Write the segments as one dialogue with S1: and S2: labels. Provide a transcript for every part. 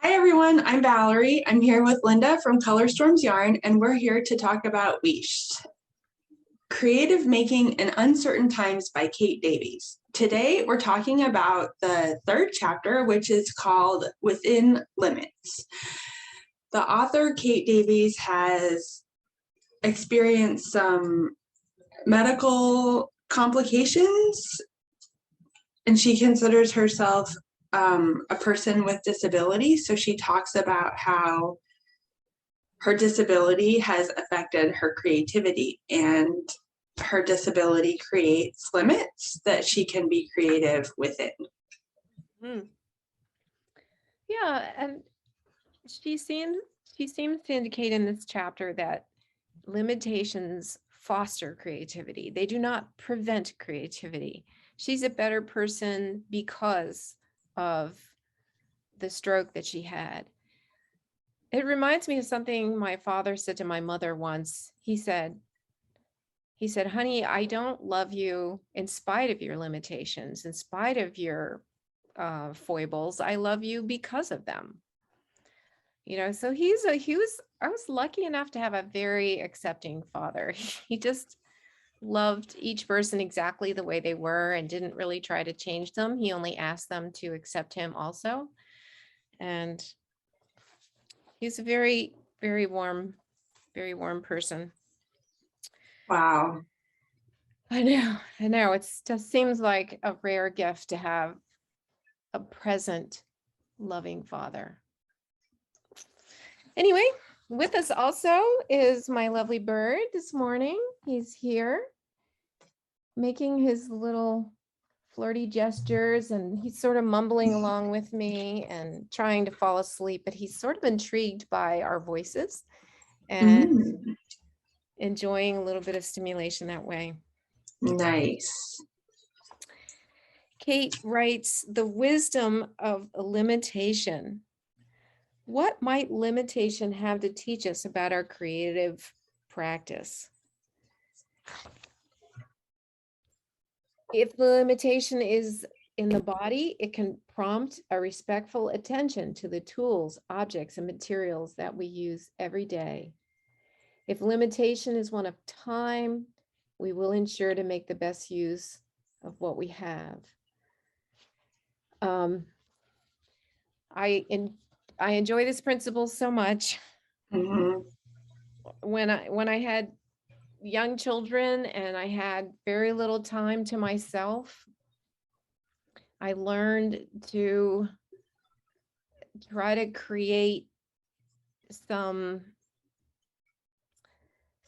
S1: Hi everyone, I'm Valerie. I'm here with Linda from Color Storms Yarn, and we're here to talk about Wheeshte, Creative Making in Uncertain Times by Kate Davies. Today we're talking about the third chapter, which is called Within Limits. The author, Kate Davies, has experienced some medical complications, and she considers herself a person with disability. So she talks about how her disability has affected her creativity, and her disability creates limits that she can be creative within.
S2: Yeah, and she seems to indicate in this chapter that limitations foster creativity. They do not prevent creativity. She's a better person because of the stroke that she had. It reminds me of something my father said to my mother once. He said, honey, I don't love you in spite of your limitations, in spite of your foibles. I love you because of them. You know, so I was lucky enough to have a very accepting father. He just loved each person exactly the way they were and didn't really try to change them. He only asked them to accept him also. And he's a very, very warm person.
S1: Wow.
S2: I know. It just seems like a rare gift to have a present, loving father. Anyway, with us also is my lovely bird this morning. He's here making his little flirty gestures, and he's sort of mumbling along with me and trying to fall asleep, but he's sort of intrigued by our voices and enjoying a little bit of stimulation that way.
S1: Nice.
S2: Kate writes, the wisdom of a limitation. What might limitation have to teach us about our creative practice? If the limitation is in the body, it can prompt a respectful attention to the tools, objects, and materials that we use every day. If limitation is one of time, we will ensure to make the best use of what we have. I enjoy this principle so much. When I had young children and I had very little time to myself, I learned to try to create some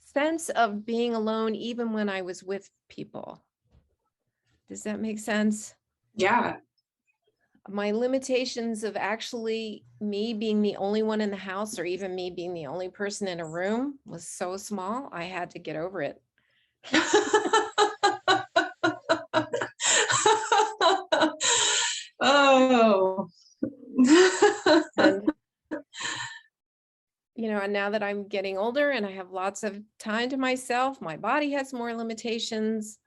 S2: sense of being alone even when I was with people. Does that make sense?
S1: Yeah.
S2: My limitations of actually me being the only one in the house, or even me being the only person in a room, was so small, I had to get over it.
S1: Oh.
S2: And you know, and now that I'm getting older and I have lots of time to myself, my body has more limitations.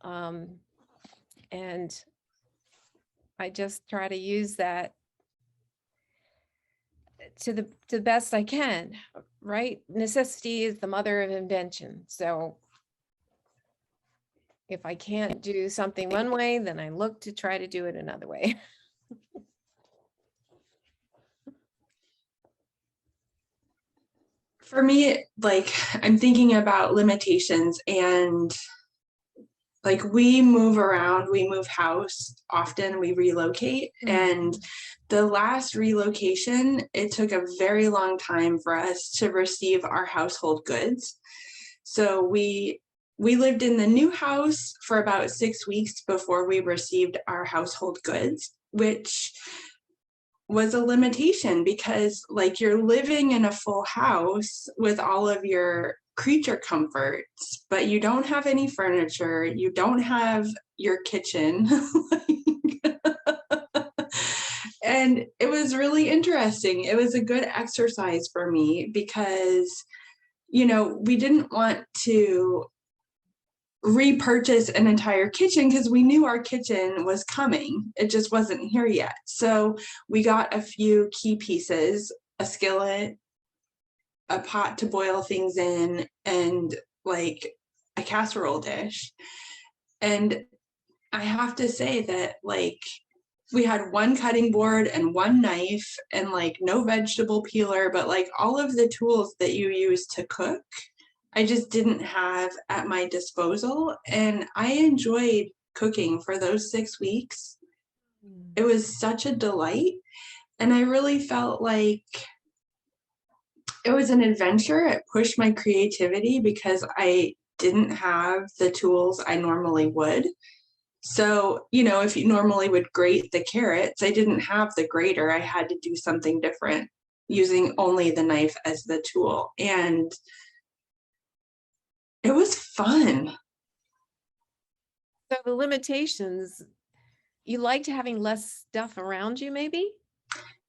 S2: And I just try to use that to the best I can, right? Necessity is the mother of invention. So if I can't do something one way, then I look to try to do it another way.
S1: For me, like, I'm thinking about limitations, and like, we move around, we move house often, we relocate. And the last relocation, it took a very long time for us to receive our household goods. So we lived in the new house for about 6 weeks before we received our household goods, which was a limitation because, like, you're living in a full house with all of your creature comforts, but you don't have any furniture, you don't have your kitchen. And it was really interesting. It was a good exercise for me because, you know, we didn't want to repurchase an entire kitchen because we knew our kitchen was coming. It just wasn't here yet. So we got a few key pieces, a skillet, a pot to boil things in, and like a casserole dish. And I have to say that like we had one cutting board and one knife and like no vegetable peeler, but like all of the tools that you use to cook, I just didn't have at my disposal. And I enjoyed cooking for those 6 weeks. It was such a delight. And I really felt like it was an adventure. It pushed my creativity because I didn't have the tools I normally would. So, you know, if you normally would grate the carrots, I didn't have the grater. I had to do something different using only the knife as the tool. And it was fun.
S2: So the limitations, you liked having less stuff around you, maybe?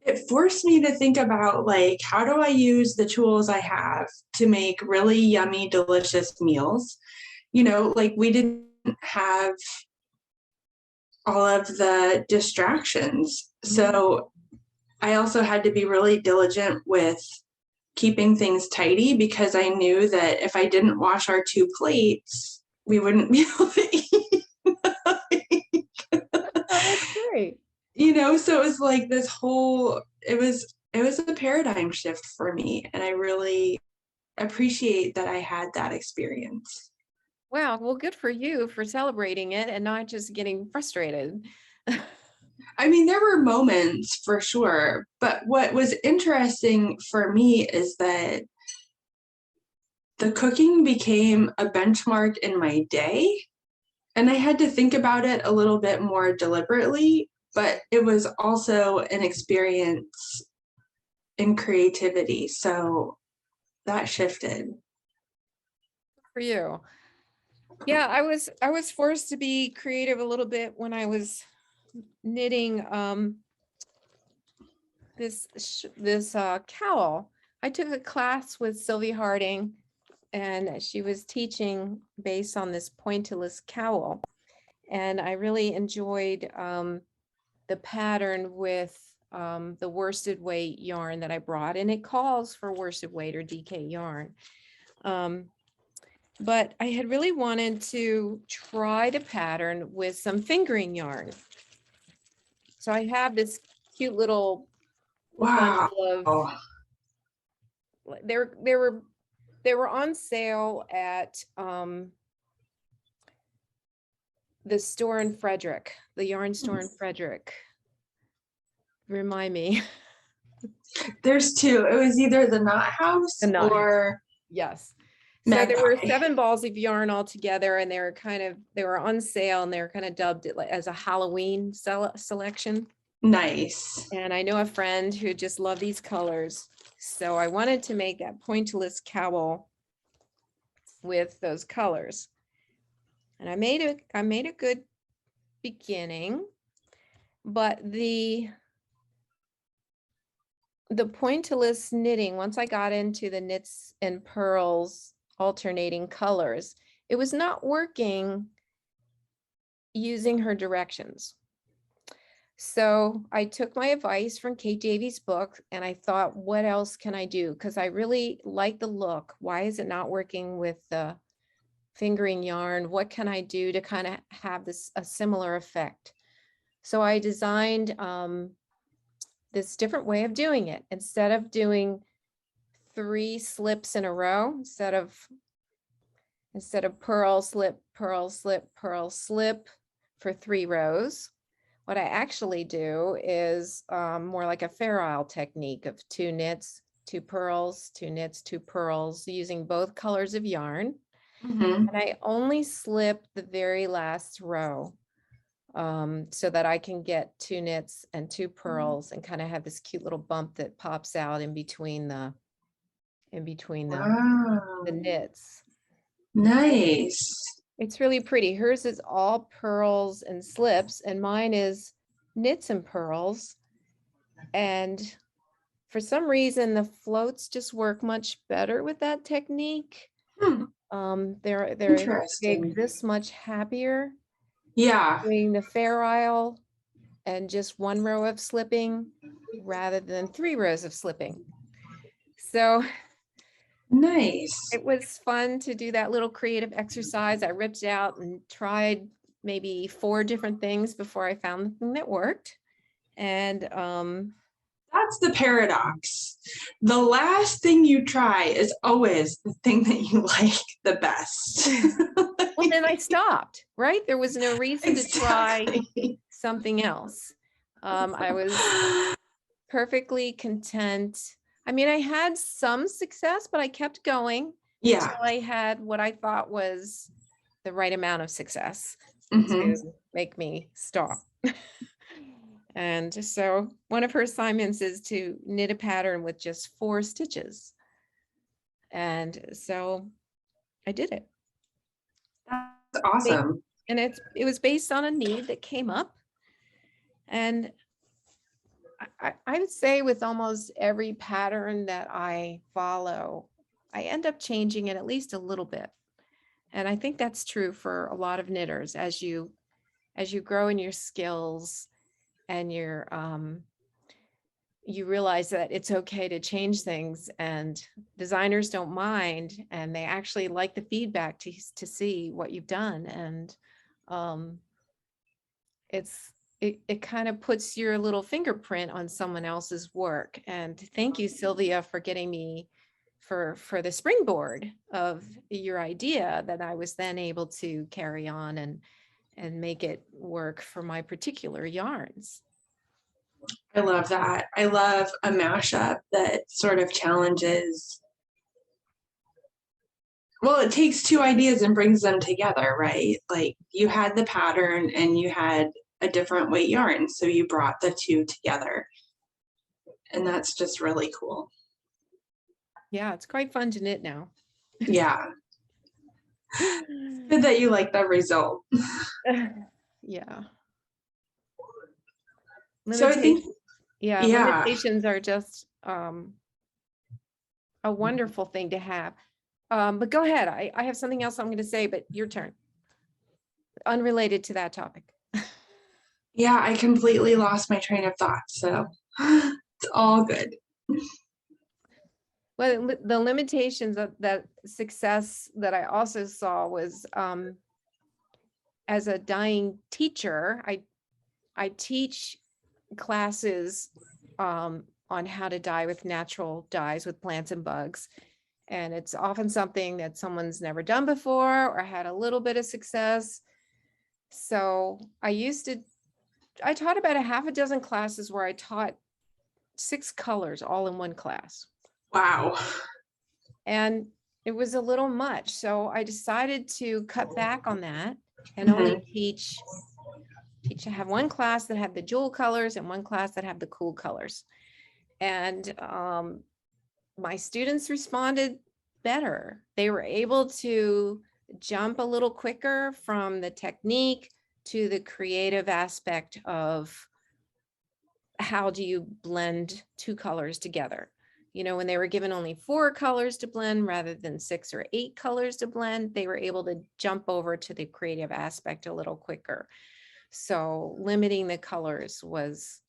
S1: It forced me to think about like, how do I use the tools I have to make really yummy, delicious meals? You know, like we didn't have all of the distractions. So I also had to be really diligent with keeping things tidy because I knew that if I didn't wash our 2 plates, we wouldn't be able to eat.
S2: Oh, that's great.
S1: You know, so it was like this whole it was a paradigm shift for me, and I really appreciate that I had that experience.
S2: Wow. Well, good for you for celebrating it and not just getting frustrated.
S1: I mean, there were moments for sure, but what was interesting for me is that the cooking became a benchmark in my day, and I had to think about it a little bit more deliberately, but it was also an experience in creativity. So that shifted.
S2: For you. Yeah, I was forced to be creative a little bit when I was knitting this cowl. I took a class with Sylvie Harding, and she was teaching based on this pointillist cowl, and I really enjoyed the pattern with the worsted weight yarn that I brought, and it calls for worsted weight or DK yarn. But I had really wanted to try the pattern with some fingering yarn. So I have this cute little
S1: Wow.
S2: bundle of, they were on sale at the store in Frederick, the yarn store in Frederick. Remind me.
S1: There's 2. It was either the Knot House
S2: The Knot House.
S1: or
S2: Yes. So there were
S1: Magpie.
S2: 7 balls of yarn all together, and they were on sale, and they were kind of dubbed it like as a Halloween selection.
S1: Nice.
S2: And I know a friend who just loved these colors. So I wanted to make that pointillist cowl with those colors. And I made a good beginning, but the pointillist knitting, once I got into the knits and purls alternating colors, it was not working using her directions. So I took my advice from Kate Davies' book, and I thought, what else can I do? Because I really like the look. Why is it not working with the fingering yarn? What can I do to kind of have a similar effect? So I designed this different way of doing it. Instead of doing 3 slips in a row, instead of purl, slip, purl, slip, purl, slip for 3 rows, what I actually do is more like a Fair Isle technique of 2 knits, 2 purls, 2 knits, 2 purls, using both colors of yarn.
S1: Mm-hmm.
S2: And I only slip the very last row so that I can get 2 knits and 2 purls and kind of have this cute little bump that pops out in between the
S1: Wow.
S2: knits.
S1: Nice.
S2: It's really pretty. Hers is all purls and slips, and mine is knits and purls. And for some reason, the floats just work much better with that technique. They're able to
S1: Interesting.
S2: make this much happier
S1: Yeah,
S2: doing the fair isle and just one row of slipping rather than 3 rows of slipping. So
S1: nice.
S2: it was fun to do that little creative exercise. I ripped out and tried maybe 4 different things before I found the thing that worked. And
S1: That's the paradox. The last thing you try is always the thing that you like the best.
S2: well, then I stopped, right? There was no reason to try
S1: Exactly.
S2: something else. I was perfectly content. I mean, I had some success, but I kept going
S1: Yeah.
S2: until I had what I thought was the right amount of success
S1: Hmm.
S2: to make me stop. And so one of her assignments is to knit a pattern with just 4 stitches. And so I did it.
S1: That's awesome.
S2: And it was based on a need that came up. And I would say with almost every pattern that I follow, I end up changing it at least a little bit. And I think that's true for a lot of knitters as you grow in your skills and you realize that it's okay to change things, and designers don't mind, and they actually like the feedback to see what you've done. And it kind of puts your little fingerprint on someone else's work. And thank you, Sylvia, for getting me for the springboard of your idea that I was then able to carry on and make it work for my particular yarns.
S1: I love that. I love a mashup that sort of challenges. Well, it takes 2 ideas and brings them together, right? Like you had the pattern and you had a different weight yarn, so you brought the 2 together. And that's just really cool.
S2: Yeah, it's quite fun to knit now.
S1: Yeah. Good that you like the result.
S2: Yeah.
S1: So I think, yeah,
S2: Limitations are just a wonderful thing to have. But go ahead. I have something else I'm going to say, but your turn. Unrelated to that topic.
S1: yeah, I completely lost my train of thought. So it's all good.
S2: Well, the limitations of that success that I also saw was as a dying teacher, I teach classes on how to dye with natural dyes with plants and bugs. And it's often something that someone's never done before or had a little bit of success. So I taught about a half a dozen classes where I taught 6 colors all in one class.
S1: Wow.
S2: And it was a little much. So I decided to cut back on that and only I have one class that had the jewel colors and one class that had the cool colors. And my students responded better. They were able to jump a little quicker from the technique to the creative aspect of how do you blend 2 colors together. You know, when they were given only 4 colors to blend rather than 6 or 8 colors to blend, they were able to jump over to the creative aspect a little quicker. So limiting the colors was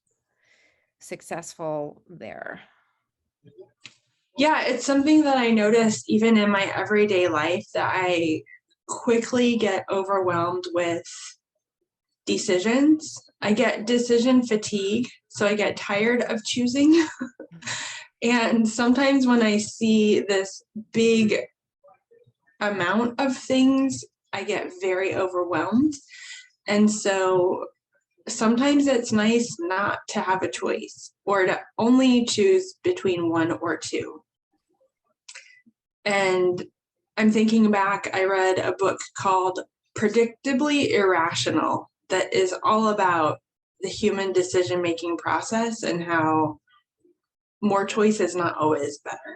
S2: successful there.
S1: Yeah, it's something that I noticed even in my everyday life, that I quickly get overwhelmed with decisions. I get decision fatigue, so I get tired of choosing. And sometimes when I see this big amount of things, I get very overwhelmed. And so sometimes it's nice not to have a choice or to only choose between 1 or 2. And I'm thinking back, I read a book called Predictably Irrational that is all about the human decision-making process and how more choice is not always better.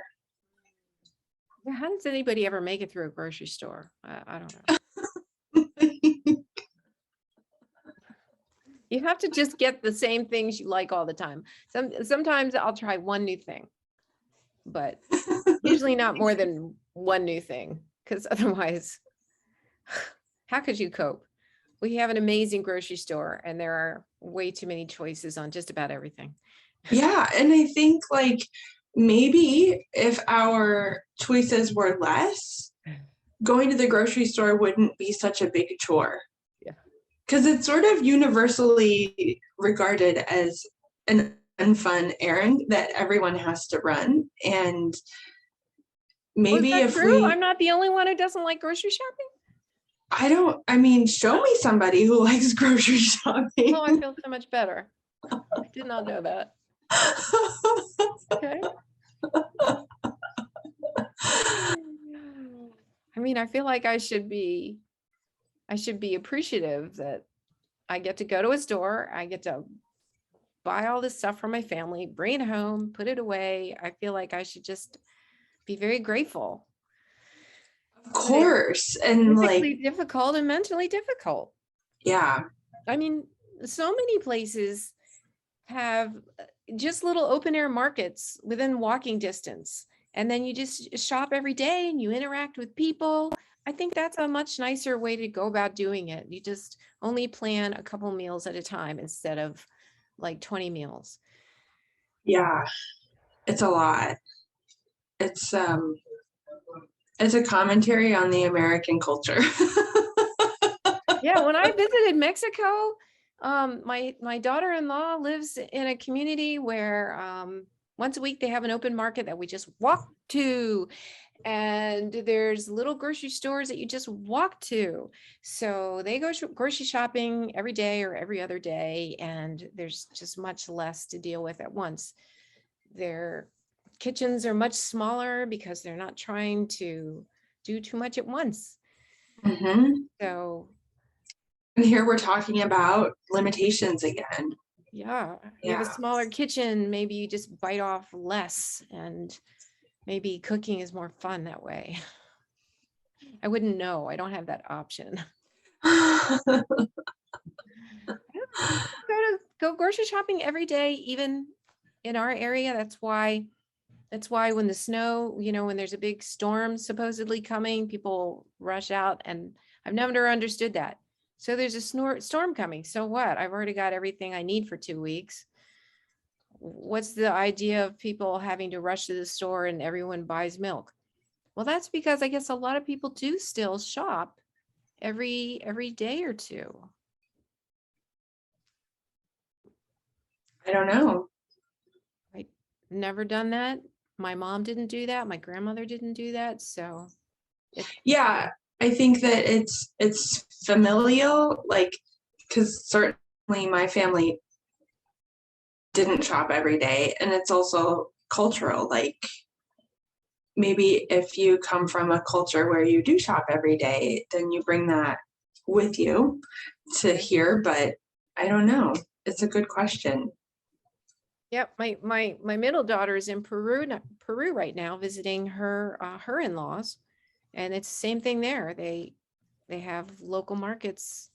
S2: How does anybody ever make it through a grocery store? I don't know. You have to just get the same things you like all the time. Sometimes I'll try one new thing, but usually not more than one new thing. because otherwise, how could you cope? We have an amazing grocery store and there are way too many choices on just about everything.
S1: Yeah, and I think like maybe if our choices were less, going to the grocery store wouldn't be such a big chore.
S2: Yeah.
S1: Because it's sort of universally regarded as an unfun errand that everyone has to run. And
S2: Was
S1: maybe
S2: that
S1: if
S2: true? I'm not the only one who doesn't like grocery shopping.
S1: I mean, show me somebody who likes grocery shopping.
S2: Oh, I feel so much better. I did not know that. Okay. I mean, I feel like I should be appreciative that I get to go to a store. I get to buy all this stuff for my family, bring it home, put it away. I feel like I should just be very grateful.
S1: Of course. And
S2: Physically
S1: like,
S2: difficult and mentally difficult.
S1: yeah.
S2: I mean, so many places have just little open air markets within walking distance. And then you just shop every day and you interact with people. I think that's a much nicer way to go about doing it. You just only plan a couple meals at a time instead of like 20 meals.
S1: Yeah. It's a lot. It's a commentary on the American culture.
S2: Yeah, when I visited Mexico, my daughter-in-law lives in a community where once a week they have an open market that we just walk to, and there's little grocery stores that you just walk to. So they go grocery shopping every day or every other day, and there's just much less to deal with at once. Their kitchens are much smaller because they're not trying to do too much at once.
S1: Mm-hmm.
S2: So
S1: And here we're talking about limitations again.
S2: yeah, you have a smaller kitchen, maybe you just bite off less, and maybe cooking is more fun that way. I wouldn't know. I don't have that option. Go grocery shopping every day, even in our area. That's why when the snow, when there's a big storm supposedly coming, people rush out, and I've never understood that. So there's a storm coming. So what? I've already got everything I need for 2 weeks. What's the idea of people having to rush to the store and everyone buys milk? Well, that's because I guess a lot of people do still shop every day or two.
S1: I don't know.
S2: I never done that. My mom didn't do that. My grandmother didn't do that. So
S1: Yeah, I think that it's familial, like, because certainly my family didn't shop every day, and it's also cultural. Like, maybe if you come from a culture where you do shop every day, then you bring that with you to here. But I don't know. It's a good question.
S2: Yep, my middle daughter is in Peru right now, visiting her in-laws, and it's the same thing there. They have local markets.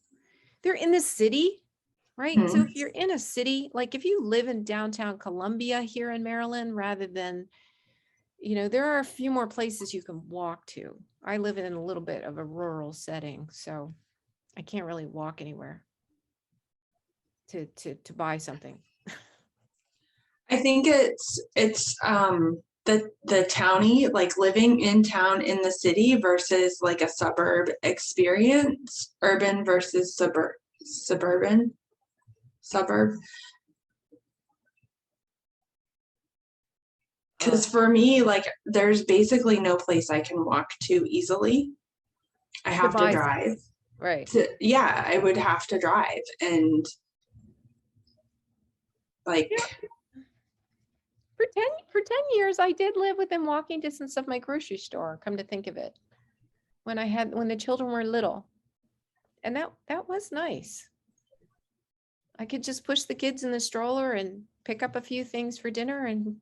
S2: They're in the city, right? So if you're in a city, like if you live in downtown Columbia here in Maryland, rather than, there are a few more places you can walk to. I live in a little bit of a rural setting, so I can't really walk anywhere to buy something.
S1: I think it's the townie, like living in town in the city versus like a suburb experience, urban versus suburb. Because for me, like, there's basically no place I can walk to easily. I have to drive.
S2: Right.
S1: Yeah, I would have to drive, and like,
S2: For 10 years, I did live within walking distance of my grocery store, come to think of it, when the children were little. And that was nice. I could just push the kids in the stroller and pick up a few things for dinner and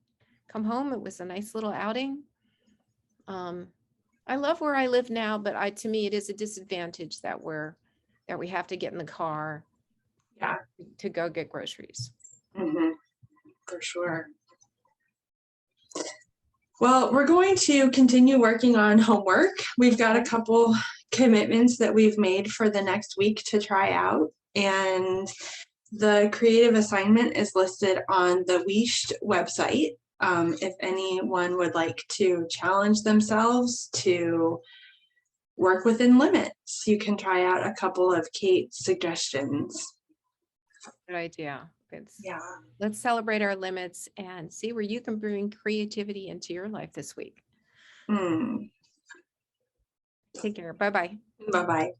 S2: come home. It was a nice little outing. I love where I live now, but to me, it is a disadvantage that we have to get in the car to go get groceries.
S1: for sure. Well, we're going to continue working on homework. We've got a couple commitments that we've made for the next week to try out. And the creative assignment is listed on the Wheeshte website. If anyone would like to challenge themselves to work within limits, you can try out a couple of Kate's suggestions.
S2: Good idea.
S1: Yeah.
S2: Let's celebrate our limits and see where you can bring creativity into your life this week. Take care. Bye-bye.
S1: Bye-bye.